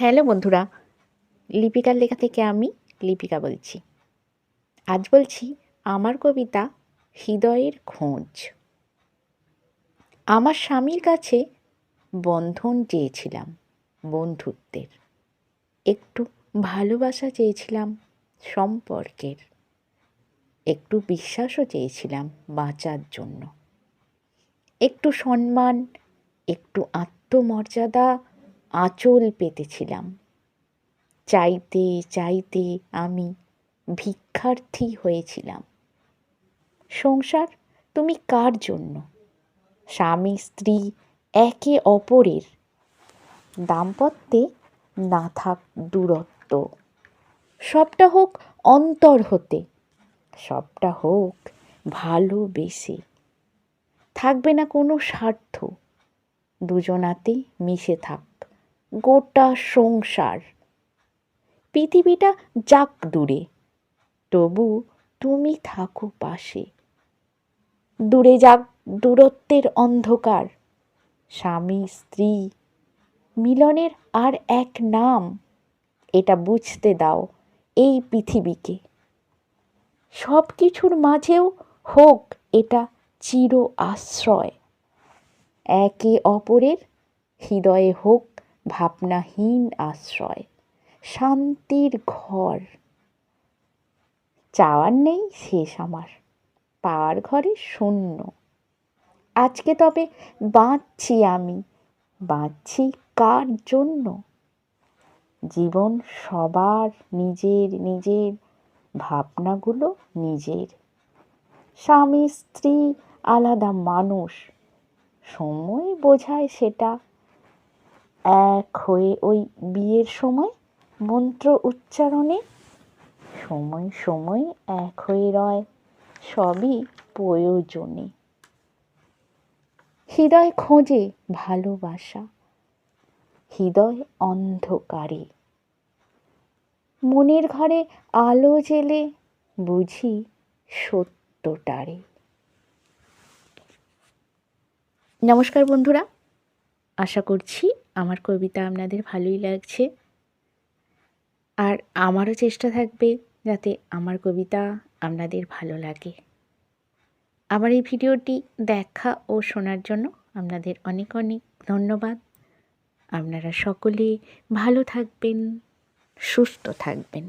Hello বন্ধুরা, লিপিকার লেখা থেকে আমি লিপিকা বলছি। আজ বলছি আমার কবিতা হৃদয়ের খোঁজ। আমার স্বামীর কাছে বন্ধন চেয়েছিলাম, বন্ধুত্বের। একটু ভালোবাসা চেয়েছিলাম, সম্পর্কের। একটু বিশ্বাসও চেয়েছিলাম বাঁচার জন্য। একটু সম্মান, একটু আত্মমর্যাদা আঁচল পেতেছিলাম। চাইতে চাইতে আমি ভিক্ষার্থী হয়েছিলাম। সংসার তুমি কার জন্য? স্বামী স্ত্রী একে অপরের। দাম্পত্যে না থাক দূরত্ব। সবটা হোক অন্তর হতে, সবটা হোক ভালোবেসে। থাকবে না কোনো স্বার্থ, দুজনাতে মিশে থাক গোটা সংসার। পৃথিবীটা যাক দূরে, তবু তুমি থাকো পাশে। দূরে যাক দূরত্বের অন্ধকার, স্বামী স্ত্রী মিলনের আর এক নাম। এটা বুঝতে দাও এই পৃথিবীকে। সব কিছুর মাঝেও হোক এটা চির আশ্রয়। একে অপরের হৃদয়ে হোক ভাবনাহীন আশ্রয়। শান্তির ঘর। চাওয়ার নেই শেষ আমার, পাওয়ার ঘরে শূন্য। আজকে তবে বাঁচছি আমি, বাঁচছি কার জন্য? জীবন সবার নিজের নিজের, ভাবনাগুলো নিজের। স্বামী স্ত্রী আলাদা মানুষ, সময় বোঝায় সেটা। এক হয়ে ওই বিয়ের সময় মন্ত্র উচ্চারণে সময় সময় এক হয়ে রয়, সবই প্রয়োজনে। হৃদয় খোঁজে ভালোবাসা, হৃদয় অন্ধকারে। মনের ঘরে আলো জেলে বুঝি সত্যটারে। নমস্কার বন্ধুরা, আশা করছি আমার কবিতা আপনাদের ভালোই লাগছে। আর আমারও চেষ্টা থাকবে যাতে আমার কবিতা আপনাদের ভালো লাগে। আমার এই ভিডিওটি দেখা ও শোনার জন্য আপনাদের অনেক অনেক ধন্যবাদ। আপনারা সকলে ভালো থাকবেন, সুস্থ থাকবেন।